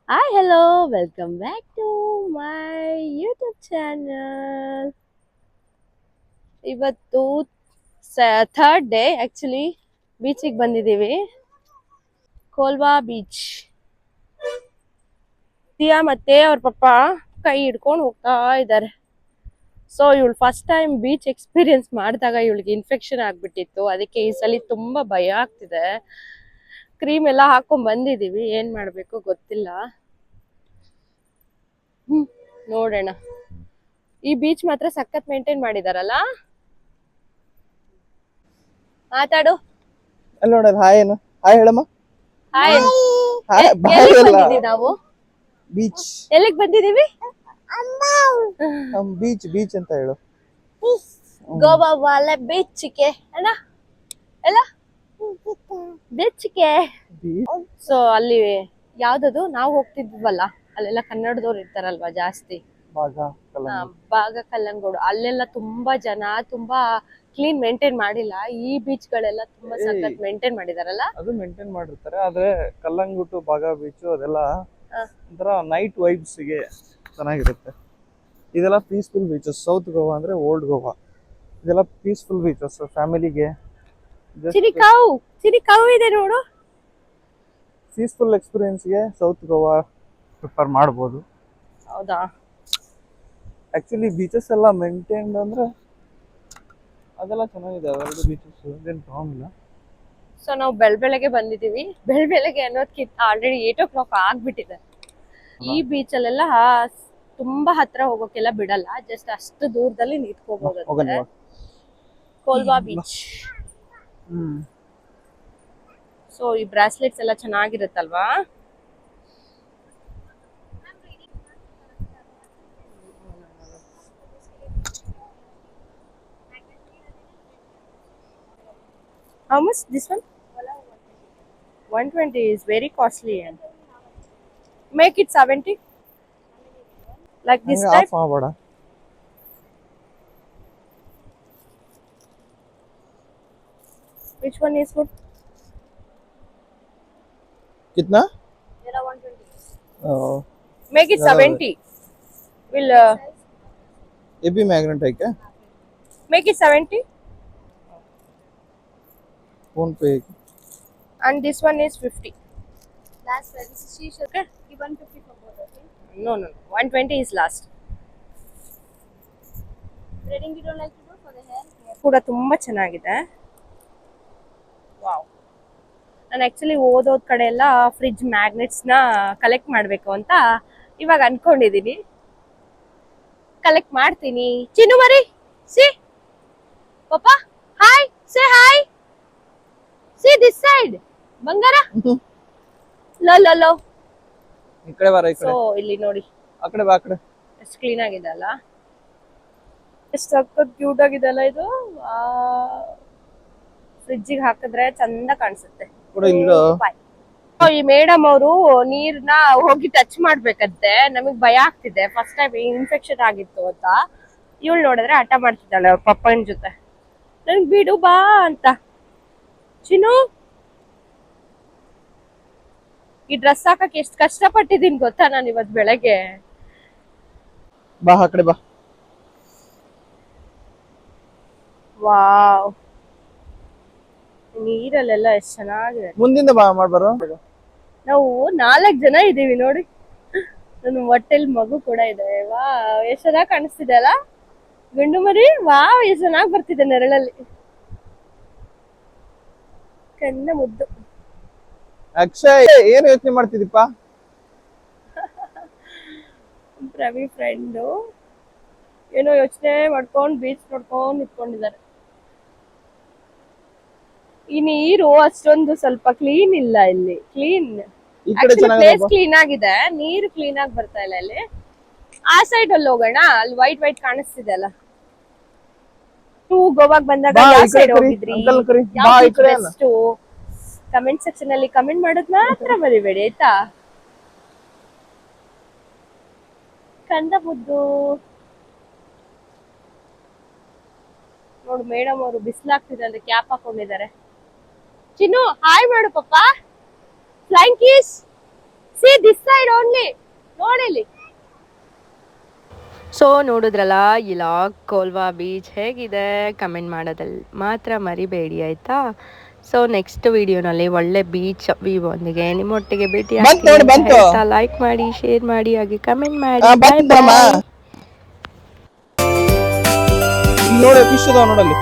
Hi, hello, welcome back to my YouTube channel. ಇವತ್ತು third day actually ಬೀಚಿಗೆ ಬಂದಿದ್ದೀವಿ. Colva beach. Diya ಮತ್ತೆ ಅವ್ರ ಪಪ್ಪ ಕೈ ಹಿಡ್ಕೊಂಡು ಹೋಗ್ತಾ ಇದ್ದಾರೆ. ಸೊ ಇವಳು ಫಸ್ಟ್ ಟೈಮ್ ಬೀಚ್ ಎಕ್ಸ್ಪೀರಿಯನ್ಸ್ ಮಾಡಿದಾಗ ಇವಳಿಗೆ ಇನ್ಫೆಕ್ಷನ್ ಆಗ್ಬಿಟ್ಟಿತ್ತು. ಅದಕ್ಕೆ ಈ ಸಲ ತುಂಬಾ ಭಯ ಆಗ್ತಿದೆ. ಕ್ರೀಮ್ ಎಲ್ಲ ಹಾಕೊಂಡ್ ಬಂದಿದೀವಿ, ಏನ್ ಮಾಡ್ಬೇಕು ಗೊತ್ತಿಲ್ಲ. ನೋಡೋಣ. ಈ ಬೀಚ್ ಮಾತ್ರ ಸಖತ್ ಮೇಂಟೈನ್ ಮಾಡಿದಾರಲ್ಲ. ಮಾತಾಡು. ಅಲ್ಲಿ ನೋಡಲ್ಲ ಹಾಯ್ ಏನು ಹಾಯ್ ಹೇಳಮ್ಮ. ಹಾಯ್. ಹಾಯ್ ಬಾಯ್ ಎಲ್ಲಿಗೆ ಅಲ್ಲ ಬಂದಿದೀವಿ ನಾವು? ಬೀಚ್. ಎಲ್ಲಿಗೆ ಬಂದಿದೀವಿ? ಬೀಚ್ ಬೀಚ್ ಅಂತ ಹೇಳು. ಗೋವಾ ವಾಲೆ ಬೀಚ್ಗೆ ಅಣ್ಣ ಎಲ್ಲ ಬೀಚ್ಗೆ. ಸೊ ಅಲ್ಲಿ ಯಾವ್ದದು ನಾವು ಹೋಗ್ತಿದ್ವಲ್ಲ, ಅಲ್ಲೆಲ್ಲ ಕನ್ನಡದವ್ರು ಇರ್ತಾರಲ್ವಾ ಜಾಸ್ತಿ. ಬಾಗ ಕಲ್ಲಂಗೋಡು ಅಲ್ಲೆಲ್ಲ ತುಂಬಾ ಜನ, ತುಂಬಾ ಕ್ಲೀನ್ ಮೇಂಟೈನ್ ಮಾಡಿಲ್ಲ. ಈ ಬೀಚ್ ಗಳೆಲ್ಲ ತುಂಬಾ ಸಖತ್ ಮೇಂಟೈನ್ ಮಾಡಿದಾರಲ್ಲ. ಅದು ಮೇಂಟೈನ್ ಮಾಡಿರ್ತಾರೆ, ಆದ್ರೆ ಕಲ್ಲಂಗುಟ್ಟು ಬಾಗ ಬೀಚ್ ಅದೆಲ್ಲ ಒಂಥರ ನೈಟ್ ವೈಬ್ಸ್ ಗೆ ಚೆನ್ನಾಗಿರುತ್ತೆ. ಇದೆಲ್ಲ ಪೀಸ್ಫುಲ್ ಬೀಚಸ್. ಸೌತ್ ಗೋವಾ ಅಂದ್ರೆ ಓಲ್ಡ್ ಗೋವಾ. ಇದೆಲ್ಲ ಪೀಸ್ಫುಲ್ ಬೀಚಸ್ ಫ್ಯಾಮಿಲಿಗೆ. ಚಿರಿಕಾವು ಇದೆ ನೋಡು. ಪೀಸ್ಫುಲ್ ಎಕ್ಸ್ಪೀರಿಯನ್ಸ್ ಗೆ ಸೌತ್ ಗೋವಾ ಪ್ರಿಫರ್ ಮಾಡ್ಬೋದು. ಹೌದಾ? ಆಕ್ಚುಲಿ ಬೀಚಸ್ ಎಲ್ಲ ಮೇಂಟೈನ್ ಅಂದ್ರೆ ಅದೆಲ್ಲ ಚೆನ್ನಾಗಿದೆ. ಅವೆರಡು ಬೀಚಸ್ ಏನ್ ಪ್ರಾಬ್ಲಮ್ ಇಲ್ಲ. ಸೊ ನಾವು ಬೆಳಗ್ಗೆ ಬಂದಿದೀವಿ. ಬೆಳಗ್ಗೆ ಅನ್ನೋದ್ಕಿಂತ ಆಲ್ರೆಡಿ 8 o'clock ಆಗ್ಬಿಟ್ಟಿದೆ. ಈ ಬೀಚ್ ಅಲ್ಲೆಲ್ಲ ತುಂಬಾ ಹತ್ರ ಹೋಗೋಕೆಲ್ಲ ಬಿಡಲ್ಲ, ಜಸ್ಟ್ ಅಷ್ಟು ದೂರದಲ್ಲಿ ನಿಂತ್ಕೋಬಹುದು. ಕೋಲ್ವಾ ಬೀಚ್. ಸೊ ಈ ಬ್ರಾಸ್ಲೆಟ್ಸ್ ಎಲ್ಲ ಚೆನ್ನಾಗಿರುತ್ತಲ್ವಾ. How much this one? 120 is very costly. And make it 70 like this ಹಂಗೆ type. ಆಫ್ ಮಾಡಬೇಡ. Which one is good? कितना? There are 120. Make it 70. Will ये भी मैग्नेट है क्या? make it 70. फोन पे. And this one is 50. Last price is she okay? 150 for both, okay? No. 120 is last. Threading you don't like to do for the hair? ಕೂಡ ತುಂಬಾ ಚೆನ್ನಾಗಿದೆ. Wow. ನಾನು actually ಓದೋದ್ ಕಡೆ ಎಲ್ಲ ಫ್ರಿಡ್ಜ್ ಮ್ಯಾಗ್ನೆಟ್ಸ್ ನ collect ಮಾಡ್ಬೇಕು ಅಂತ ಇವಾಗ ಅನ್ಕೊಂಡಿದೀನಿ. ಕಲೆಕ್ಟ್ ಮಾಡ್ತೀನಿ. ಚಿನ್ನು ಮರಿ ಸಿ ಪಾಪಾ hi say hi. C this side ಬಂಗಾರ ಲೋ. ಈ ಕಡೆ ಬಾರ. ಈ ಸೊ ಕಡೆ ಇಲ್ಲಿ ನೋಡಿ, ಆ ಕಡೆ ಬಾ. ಆ ಕಡೆ ಎಷ್ಟು ಕ್ಲೀನ್ ಆಗಿದೆ ಅಲ್ಲ, ಎಷ್ಟು ಸಖತ್ ಕ್ಯೂಟ್ ಆಗಿದೆ ಅಲ್ಲ ಇದು. ಫ್ರಿಡ್ಜಿಗೆ ಹಾಕಿದ್ರೆ ಚಂದ ಕಾಣಿಸುತ್ತೆ. ಈ ಮೇಡಮ್ ಅವರು ನೀರ್ನ ಹೋಗಿ ಟಚ್ ಮಾಡ್ಬೇಕಂತೆ. ನಮಗ್ ಭಯ ಆಗ್ತಿದೆ, ಫಸ್ಟ್ ಟೈಮ್ ಇನ್ಫೆಕ್ಷನ್ ಆಗಿತ್ತು ಅಂತ. ಇವಳು ನೋಡಿದ್ರೆ ಹಠ ಮಾಡ್ತಿದ್ದಾಳೆ ಅವ್ರ ಪಪ್ಪನ ಜೊತೆ, ನನ್ಗ್ ಬಿಡು ಬಾ ಅಂತ. ಚಿನ್ನು, ಈ ಡ್ರೆಸ್ ಹಾಕಕ್ ಎಷ್ಟು ಕಷ್ಟಪಟ್ಟಿದೀನಿ ಗೊತ್ತಾ ನಾನು ಇವತ್ ಬೆಳಗ್ಗೆ. ಬಾ ಆ ಕಡೆ ಬಾ. ವಾವ್, ನೀರಲ್ಲೆಲ್ಲ ಎಷ್ಟು ಚೆನ್ನಾಗಿದೆ. ಮುಂದಿಂದ ಬಾ ಮಾಡ್ಬಾರೋ. ನಾವು 4 ಜನ ಇದೀವಿ ನೋಡಿ. ನನ್ನ ಹೊಟ್ಟೆಲ್ ಮಗು ಕೂಡ ಇದೆ. ವಾ ಎಷ್ಟು ಚೆನ್ನಾಗಿ ಕಾಣಿಸ್ತಿದೆ ಅಲ್ಲ ಗಂಡು ಮರಿ. ವಾವ್ ಎಷ್ಟು ಚೆನ್ನಾಗಿ ಬರ್ತಿದೆ ನೆರಳಲ್ಲಿ. ಕಣ್ಣ ಮುದ್ದು. ಅಕ್ಷಯ್ ಏನು ಯೋಚನೆ ಮಾಡ್ತಿದ್ದೀಪ? ರವಿ ಫ್ರೆಂಡು ಏನೋ ಯೋಚನೆ ಮಾಡ್ಕೊಂಡು ಬೀಚ್ ನೋಡ್ಕೊಂಡು ನಿಂತ್ಕೊಂಡಿದ್ದಾರೆ. ಈ ನೀರು ಅಷ್ಟೊಂದು ಸ್ವಲ್ಪ ಕ್ಲೀನ್ ಇಲ್ಲ ಇಲ್ಲಿ. ಕ್ಲೀನ್ ಪ್ಲೇಸ್ ಕ್ಲೀನ್ ಆಗಿದೆ, ನೀರು ಕ್ಲೀನ್ ಆಗಿ ಬರ್ತಾ ಇಲ್ಲ ಇಲ್ಲಿ. ಆ ಸೈಡ್ ಅಲ್ಲಿ ಹೋಗೋಣ, ಅಲ್ಲಿ ವೈಟ್ ವೈಟ್ ಕಾಣಿಸ್ತಿದೆ ಅಲ್ಲ. ನೀವು ಗೋವಾಗ್ ಬಂದಾಗ ಯಾವ ಸೈಡ್ ಹೋಗಿದ್ರಿ, ಕಮೆಂಟ್ ಸೆಕ್ಷನ್ ಅಲ್ಲಿ ಕಮೆಂಟ್ ಮಾಡೋದ್ ಮಾತ್ರ ಮರಿಬೇಡಿ ಆಯ್ತಾ. ಕಂದ ಮುದ್ದು ನೋಡು. ಮೇಡಮ್ ಅವರು ಬಿಸಿಲಾಗ್ತಿದೆ ಅಂತ ಕ್ಯಾಪ್ ಹಾಕೊಂಡಿದ್ದಾರೆ. ಚಿನ್ನು ಹಾಯ್ ಮಾಡು ಪಪ್ಪ. Flying kiss see this side only, ನೋಡಿಲಿ. ಸೊ ನೋಡಿದ್ರಲ್ಲ ಇಲಾಗ್ ಕೋಲ್ವಾ ಬೀಚ್ ಹೇಗಿದೆ ಕಮೆಂಟ್ ಮಾಡೋದಲ್ಲಿ ಮಾತ್ರ ಮರಿಬೇಡಿ ಆಯ್ತಾ. ಸೊ ನೆಕ್ಸ್ಟ್ ವಿಡಿಯೋನಲ್ಲಿ ಒಳ್ಳೆ ಬೀಚ್ ವ್ಯೂ ಒಂದಿಗೆ ನಿಮ್ಮೊಟ್ಟಿಗೆ ಭೇಟಿ ಆಗ್ತೀನಿ. ಲೈಕ್ ಮಾಡಿ, ಶೇರ್ ಮಾಡಿ, ಹಾಗೆ ಕಮೆಂಟ್ ಮಾಡಿ. ನೋಡಿ ಫಿಶ್ ಇದಾವ ನೋಡಲ್ಲಿ.